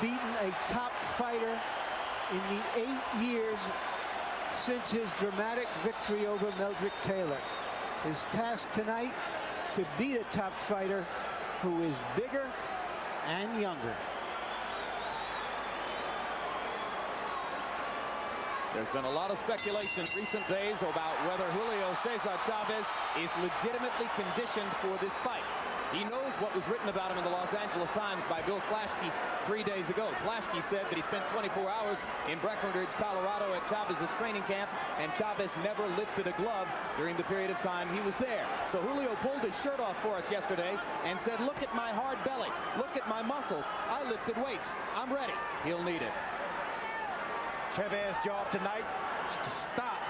beaten a top fighter in the 8 years since his dramatic victory over Meldrick Taylor. His task tonight to beat a top fighter who is bigger and younger. There's been a lot of speculation in recent days about whether Julio Cesar Chavez is legitimately conditioned for this fight. He knows what was written about him in the Los Angeles Times by Bill Plaschke 3 days ago. Plaschke said that he spent 24 hours in Breckenridge, Colorado at Chavez's training camp, and Chavez never lifted a glove during the period of time he was there. So Julio pulled his shirt off for us yesterday and said, look at my hard belly, look at my muscles, I lifted weights, I'm ready. He'll need it. Chavez's job tonight is to stop,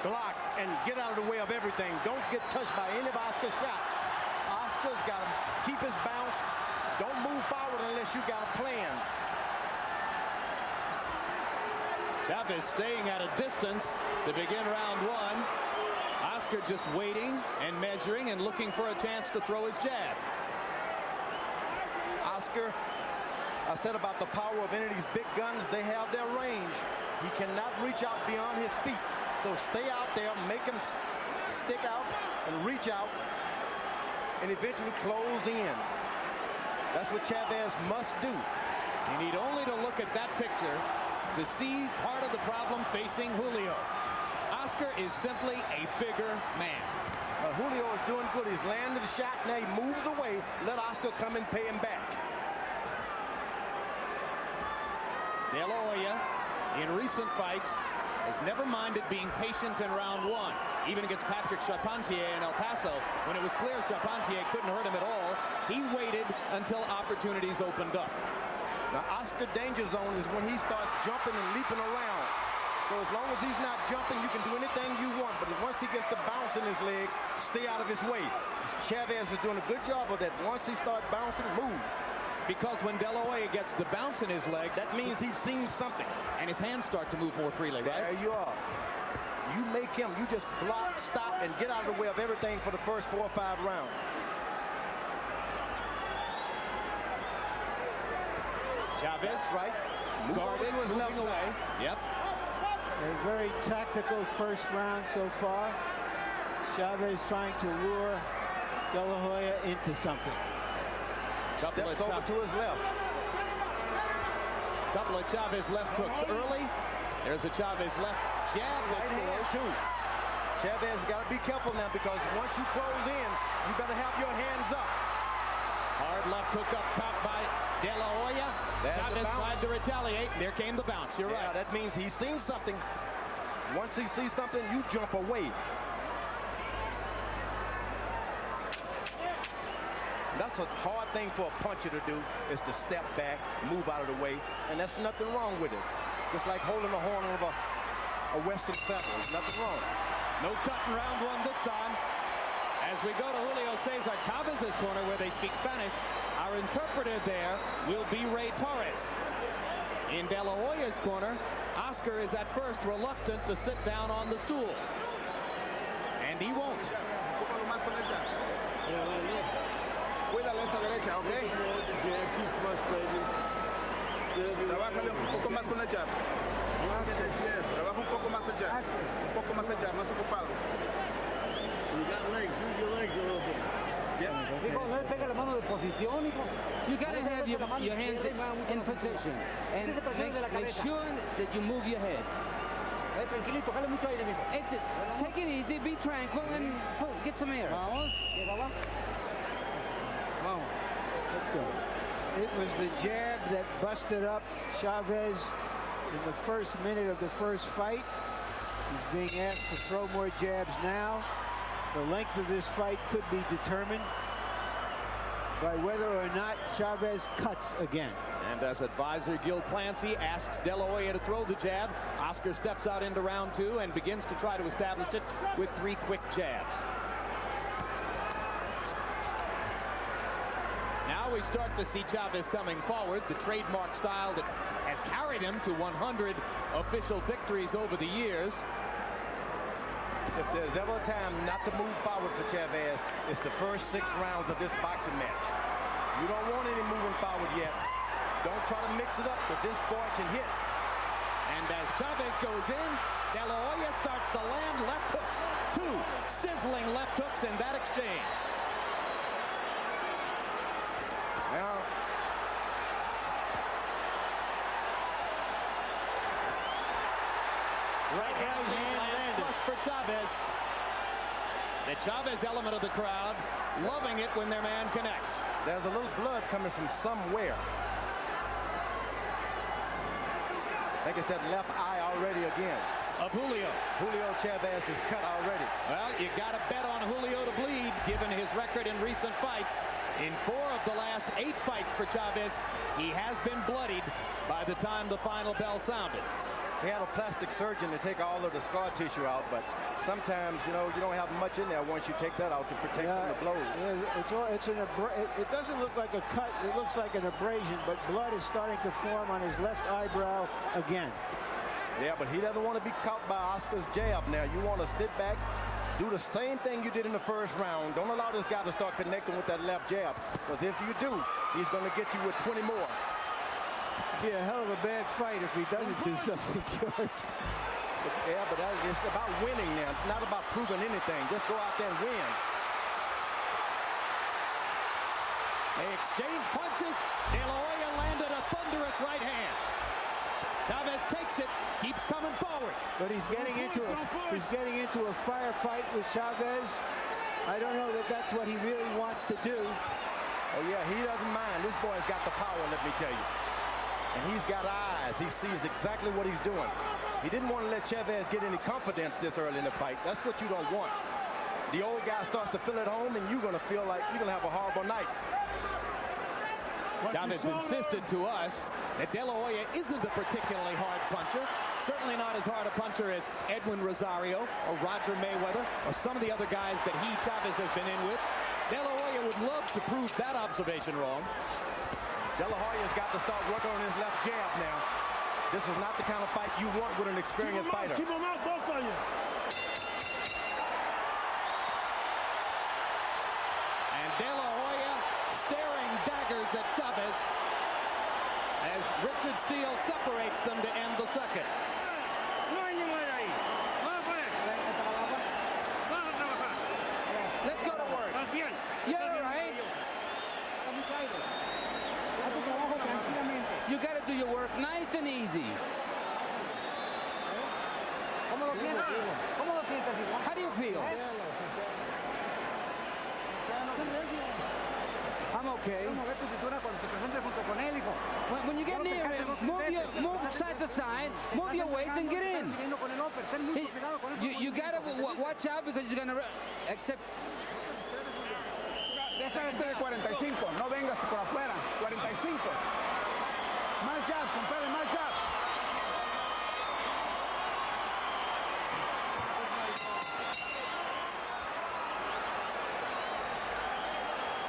block, and get out of the way of everything. Don't get touched by any of Oscar's shots. Oscar's got to keep his bounce. Don't move forward unless you got a plan. Chavez staying at a distance to begin round 1. Oscar just waiting and measuring and looking for a chance to throw his jab. Oscar, I said about the power of any of these big guns, they have their range. He cannot reach out beyond his feet. So stay out there, make him stick out and reach out, and eventually close in. That's what Chavez must do. You need only to look at that picture to see part of the problem facing Julio. Oscar is simply a bigger man. Julio is doing good. He's landed the shot, now he moves away. Let Oscar come and pay him back. De La Hoya, in recent fights, has never minded being patient in round 1. Even against Patrick Charpentier in El Paso, when it was clear Charpentier couldn't hurt him at all, he waited until opportunities opened up. Now, Oscar danger zone is when he starts jumping and leaping around. So as long as he's not jumping, you can do anything you want. But once he gets the bounce in his legs, stay out of his way. Chavez is doing a good job of that. Once he starts bouncing, move. Because when De La Hoya gets the bounce in his legs, that means he's seen something. And his hands start to move more freely, right? There you are. You make him, you just block, stop, and get out of the way of everything for the first 4 or 5 rounds. Chavez, that's right. Guarded, moving away. Yep. A very tactical first round so far. Chavez trying to lure De La Hoya into something. Steps over to his left. Couple of Chavez left hooks early. There's a Chavez left jab that scores. Too. Chavez got to be careful now, because once you close in, you better have your hands up. Hard left hook up top by De La Hoya. Chavez tried to retaliate. There came the bounce. You're right. That means he's seen something. Once he sees something, you jump away. That's a hard thing for a puncher to do, is to step back, move out of the way, and that's nothing wrong with it. Just like holding the horn of a Western settle. There's nothing wrong. No cut in round 1 this time. As we go to Julio Cesar Chavez's corner, where they speak Spanish, our interpreter there will be Ray Torres. In De La Hoya's corner, Oscar is at first reluctant to sit down on the stool. And he won't. Cuídalo esa derecha, ¿ok? Trabájale un poco más con el jab. Trabaja un poco más el jab. Un poco más el jab, más ocupado. You got legs. Use your legs a little bit. You got to have your hands in position and make sure that you move your head. Take it easy, be tranquil, and get some air. Let's go. It was the jab that busted up Chavez in the first minute of the first fight. He's being asked to throw more jabs now. The length of this fight could be determined by whether or not Chavez cuts again. And as advisor Gil Clancy asks De La Hoya to throw the jab, Oscar steps out into round 2 and begins to try to establish it with 3 quick jabs. Now we start to see Chavez coming forward, the trademark style that has carried him to 100 official victories over the years. If there's ever a time not to move forward for Chavez, it's the first 6 rounds of this boxing match. You don't want any moving forward yet. Don't try to mix it up, because this boy can hit. And as Chavez goes in, De La Hoya starts to land left hooks. 2 sizzling left hooks in that exchange. Now, Right hand flush for Chavez. The Chavez element of the crowd loving it when their man connects. there's a little blood coming from somewhere. I think it's that left eye already again. Of Julio. Julio Chavez is cut already. Well, you got to bet on Julio to bleed, given his record in recent fights. In 4 of the last 8 fights for Chavez, he has been bloodied by the time the final bell sounded. He had a plastic surgeon to take all of the scar tissue out, but sometimes, you know, you don't have much in there once you take that out to protect from the blows. It doesn't look like a cut. It looks like an abrasion, but blood is starting to form on his left eyebrow again. Yeah, but he doesn't want to be caught by Oscar's jab now. You want to sit back, do the same thing you did in the first round. Don't allow this guy to start connecting with that left jab, because if you do, he's going to get you with 20 more. Be a hell of a bad fight if he doesn't do something, George. Yeah, but it's about winning now. It's not about proving anything. Just go out there and win. They exchange punches. De La Hoya landed a thunderous right hand. Chavez takes it, keeps coming forward. But he's getting into a firefight with Chavez. I don't know that that's what he really wants to do. Oh, yeah, he doesn't mind. This boy's got the power, let me tell you. And he's got eyes. He sees exactly what he's doing. He didn't want to let Chavez get any confidence this early in the fight. That's what you don't want. The old guy starts to feel at home, and you're going to feel like you're going to have a horrible night. Chavez insisted to us that De La Hoya isn't a particularly hard puncher. Certainly not as hard a puncher as Edwin Rosario or Roger Mayweather or some of the other guys that Chavez has been in with. De La Hoya would love to prove that observation wrong. De La Hoya's got to start working on his left jab now. This is not the kind of fight you want with an experienced fighter. Keep him out, both of you. And De La Hoya staring daggers at Chavez as Richard Steele separates them to end the second. No hay ningún ahí. Vamos a poner. Vamos a trabajar. Let's go to work. ¿Estás bien? Yeah, right. You got to do your work nice and easy. How do you feel? I'm okay. When you get near him, move side to side, move your weight and get in. You got to watch out because he's going to accept. Deja este de 45, no vengas por afuera. 45. Más jabs, compadre, más jabs.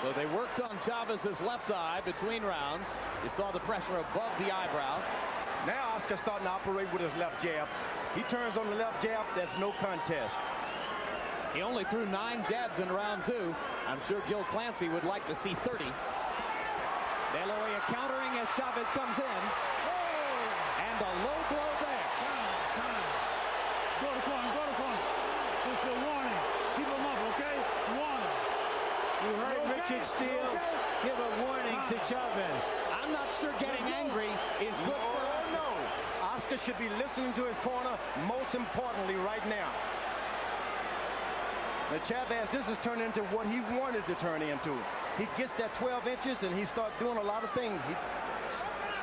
So they worked on Chavez's left eye between rounds. You saw the pressure above the eyebrow. Now Oscar's starting to operate with his left jab. He turns on the left jab, that's no contest. He only threw 9 jabs in round 2. I'm sure Gil Clancy would like to see 30. De La Hoya countering as Chavez comes in. And a low blow there. Go to corner. Just a warning. Keep him up, okay? Warning. You heard Richard Steele give a warning to Chavez. I'm not sure getting angry is good for us. No. Oscar should be listening to his corner, most importantly right now. Now Chavez, this has turned into what he wanted to turn into. He gets that 12 inches and he starts doing a lot of things.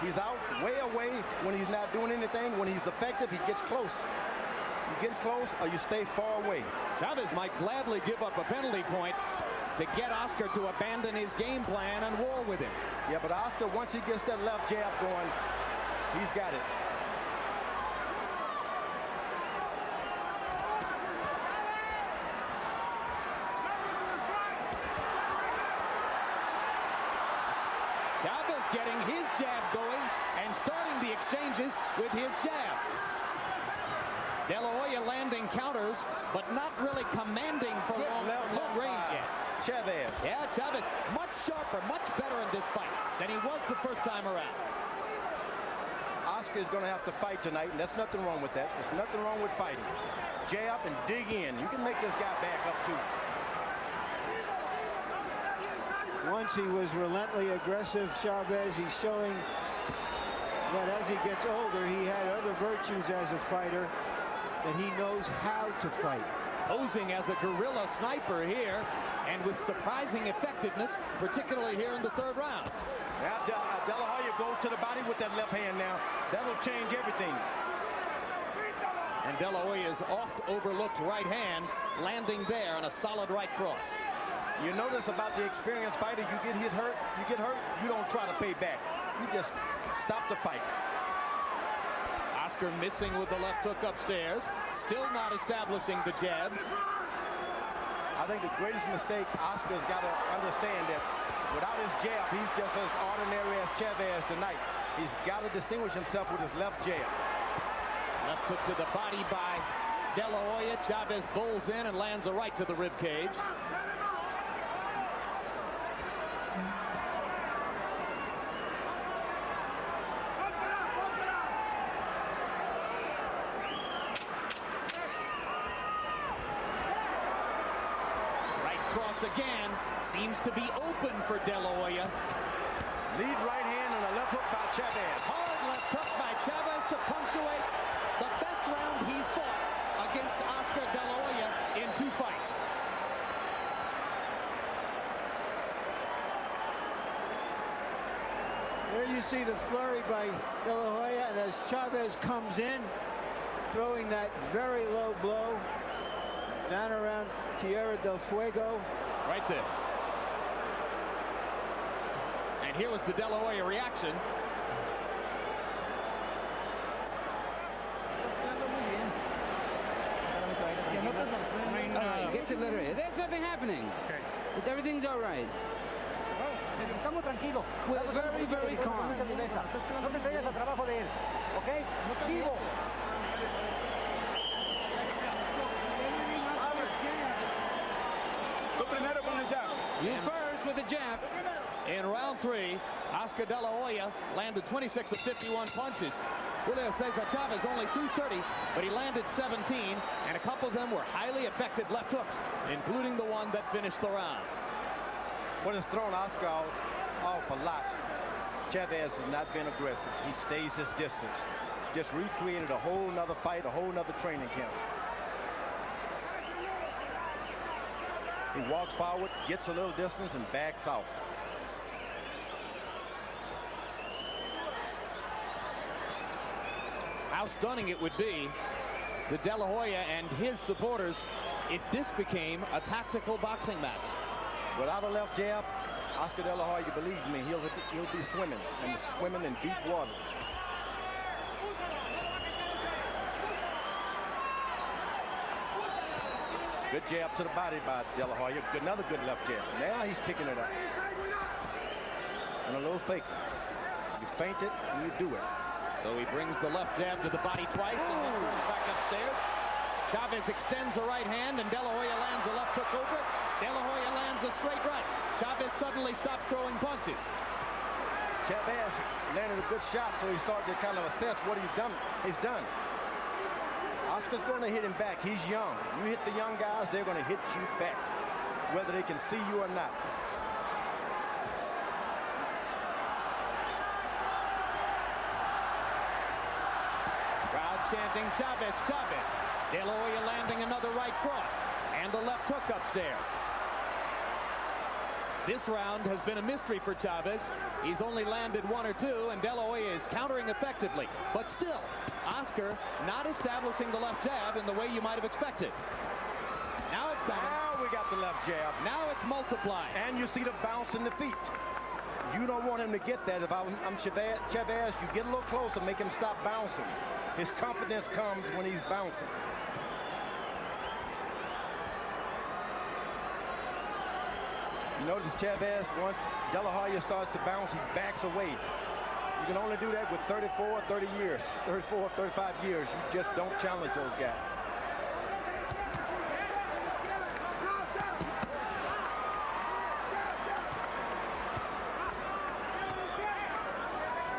He's out way away when he's not doing anything. When he's effective, he gets close. You get close or you stay far away. Chavez might gladly give up a penalty point to get Oscar to abandon his game plan and war with him. Yeah, but Oscar, once he gets that left jab going, he's got it. Chavez getting his jab going and starting the exchanges with his jab. De La Hoya landing counters, but not really commanding for long range yet. Chavez. Yeah, Chavez much sharper, much better in this fight than he was the first time around. Oscar is going to have to fight tonight, and there's nothing wrong with that. There's nothing wrong with fighting. Jab and dig in. You can make this guy back up too. Once he was relentlessly aggressive, Chavez. He's showing that as he gets older, he had other virtues as a fighter, that he knows how to fight. Posing as a guerrilla sniper here, and with surprising effectiveness, particularly here in the third round. Now De La Hoya goes to the body with that left hand now. That'll change everything. And De La Hoya's oft overlooked right hand landing there on a solid right cross. You notice about the experienced fighter, you get hurt, you don't try to pay back. You just stop the fight. Oscar missing with the left hook upstairs, still not establishing the jab. I think the greatest mistake, Oscar's got to understand that without his jab, he's just as ordinary as Chavez tonight. He's got to distinguish himself with his left jab. Left hook to the body by De La Hoya. Chavez bowls in and lands a right to the rib cage. Again, seems to be open for De La Hoya. Lead right hand and a left hook by Chavez. Hard left hook by Chavez to punctuate the best round he's fought against Oscar De La Hoya in 2 fights. There you see the flurry by De La Hoya, and as Chavez comes in, throwing that very low blow down around Tierra del Fuego. Right there. And here was the De La Hoya reaction. All right, get to the letter. There's nothing happening. Okay. Everything's all right. We're very, very calm. You first with the jab. In round 3, Oscar De La Hoya landed 26 of 51 punches. Julio Cesar Chavez only threw 30, but he landed 17, and a couple of them were highly effective left hooks, including the one that finished the round. What has thrown Oscar off a lot, Chavez has not been aggressive. He stays his distance. Just recreated a whole nother fight, a whole nother training camp. He walks forward, gets a little distance, and backs off. How stunning it would be to De La Hoya and his supporters if this became a tactical boxing match. Without a left jab, Oscar De La Hoya, believe me, he'll be swimming in deep water. Good jab to the body by De La Hoya. Another good left jab. Now he's picking it up. And a little fake. You feint it and you do it. So he brings the left jab to the body twice and then goes back upstairs. Chavez extends the right hand and De La Hoya lands a left hook over it. De La Hoya lands a straight right. Chavez suddenly stops throwing punches. Chavez landed a good shot, so he started to kind of assess what he's done. Oscar's going to hit him back. He's young. You hit the young guys, they're going to hit you back, whether they can see you or not. Crowd chanting Chavez, Chavez. De La Hoya landing another right cross and a left hook upstairs. This round has been a mystery for Chavez. He's only landed 1 or 2, and De La Hoya is countering effectively. But still, Oscar not establishing the left jab in the way you might have expected. Now it's coming. Now we got the left jab. Now it's multiplying. And you see the bounce in the feet. You don't want him to get that. If I'm Chavez, you get a little closer, make him stop bouncing. His confidence comes when he's bouncing. You notice Chavez, once De La Hoya starts to bounce, he backs away. You can only do that with 34, 30 years, 34, 35 years. You just don't challenge those guys.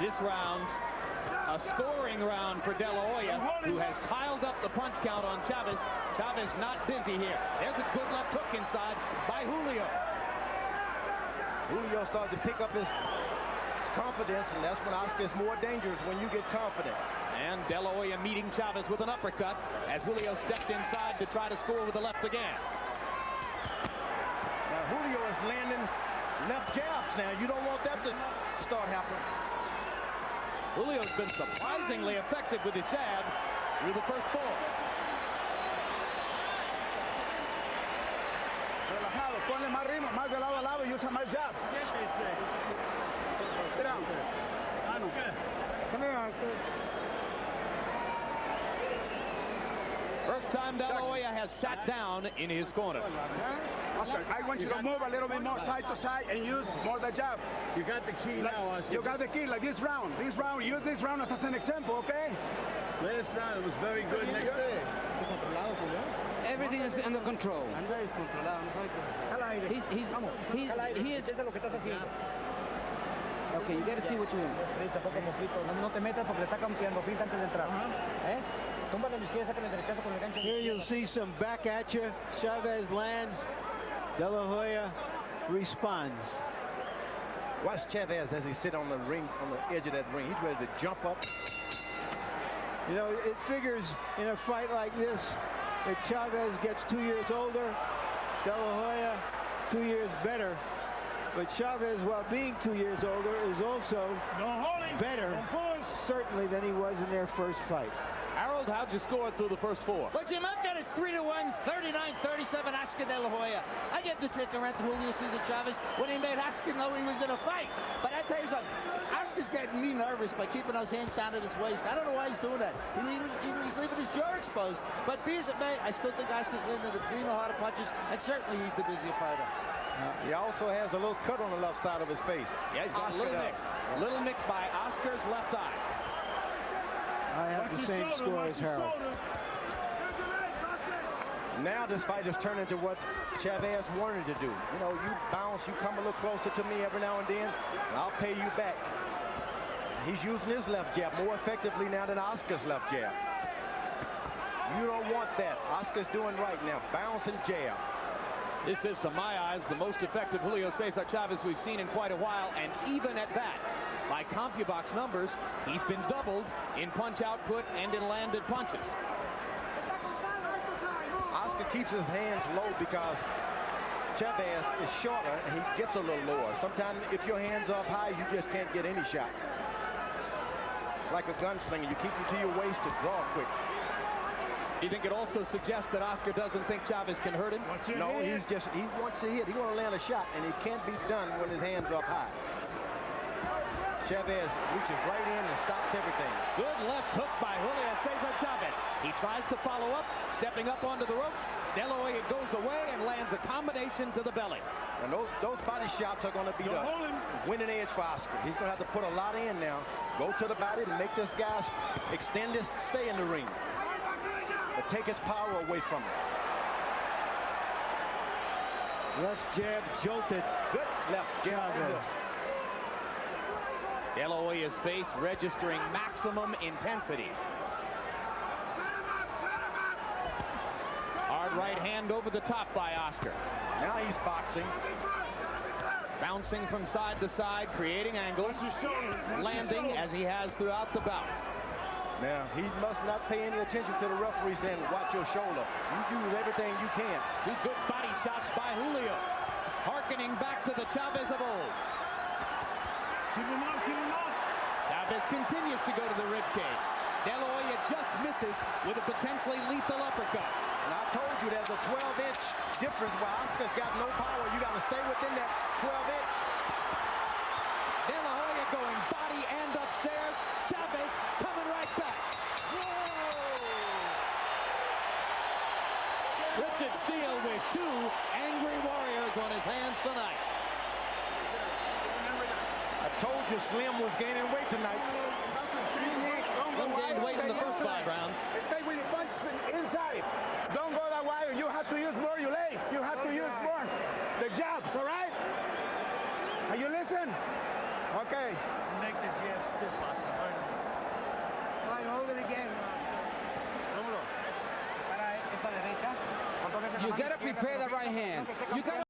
This round, A scoring round for De La Hoya, who has piled up the punch count on Chavez. Chavez not busy here. There's a good left hook inside by Julio. Julio started to pick up his confidence, and that's when Oscar is more dangerous, when you get confident. And De La Hoya meeting Chavez with an uppercut as Julio stepped inside to try to score with the left again. Now Julio is landing left jabs now. You don't want that to start happening. Julio's been surprisingly effective with his jab through the first four. Relajado, ponle más ritmo, más de lado a lado y usa más jab. Sit down. Come here. First time De La Hoya has sat down in his corner. Oscar, I want you to move a little bit more side to side and use more the jab. You got the key now, Oscar. You got the key, like this round. This round, use this round as an example, okay? Last round, it was very good. Next Everything is under control. He is. Okay, you got to see what you're doing. No te metas porque está campeando. Pinta antes de entrar. Túmbale a la izquierda, sácale el derechazo con el gancho. Here you'll see some back at you. Chavez lands. De La Hoya responds. Watch Chavez as he sit on the ring, on the edge of that ring. He's ready to jump up. You know, it figures in a fight like this that Chavez gets 2 years older, De La Hoya 2 years better. But Chavez, while being 2 years older, is also better, certainly, than he was in their first fight. Harold, how'd you score through the first four? Well, Jim, I've got it 3-1, 39-37, Oscar De La Hoya. I give the second round to Julio Cesar Chavez when he made Oscar know he was in a fight. But I tell you something, Oscar's getting me nervous by keeping those hands down at his waist. I don't know why he's doing that. He's leaving his jaw exposed. But be as it may, I still think Oscar's landing the cleaner, harder punches, and certainly he's the busier fighter. He also has a little cut on the left side of his face. Yeah, he's got a little nick. Little nick by Oscar's left eye. I have the same score as Harold. Now this fight has turned into what Chavez wanted to do. You know, you bounce, you come a little closer to me every now and then, and I'll pay you back. He's using his left jab more effectively now than Oscar's left jab. You don't want that. Oscar's doing right now. Bounce and jab. This is, to my eyes, the most effective Julio Cesar Chavez we've seen in quite a while, and even at that, by CompuBox numbers, he's been doubled in punch output and in landed punches. Oscar keeps his hands low because Chavez is shorter and he gets a little lower. Sometimes if your hands are up high, you just can't get any shots. It's like a gunslinger. You keep them to your waist to draw quick. Do you think it also suggests that Oscar doesn't think Chavez can hurt him? No, he wants to hit. He wants to land a shot, and it can't be done when his hands are up high. Chavez reaches right in and stops everything. Good left hook by Julio Cesar Chavez. He tries to follow up, stepping up onto the ropes. De La Hoya goes away and lands a combination to the belly. And those body shots are going to be the winning edge for Oscar. He's going to have to put a lot in now. Go to the body and make this guy extend his stay in the ring. But take his power away from him. Left jab jolted. Good left jab. De La Hoya's face registering maximum intensity. Hard right hand over the top by Oscar. Now he's boxing. Bouncing from side to side, creating angles, landing as he has throughout the bout. Now, he must not pay any attention to the referee saying, watch your shoulder. You do everything you can. Two good body shots by Julio, hearkening back to the Chavez of old. Keep him up, keep him up. Chavez continues to go to the rib cage. De La Hoya just misses with a potentially lethal uppercut. And I told you there's a 12-inch difference where Oscar's got no power. You got to stay within that 12-inch. De La Hoya going body and upstairs. Chavez coming right back. Whoa! Richard Steele with two angry warriors on his hands tonight. I told you Slim was gaining weight tonight. Slim gained weight in the first 5 rounds. Stay with your punch inside. Don't go that wide. You have to use more your legs. You have to use more the jabs, all right? Are you listen? Okay. Make the jab stiff, Oscar. You got to prepare the right hand. You got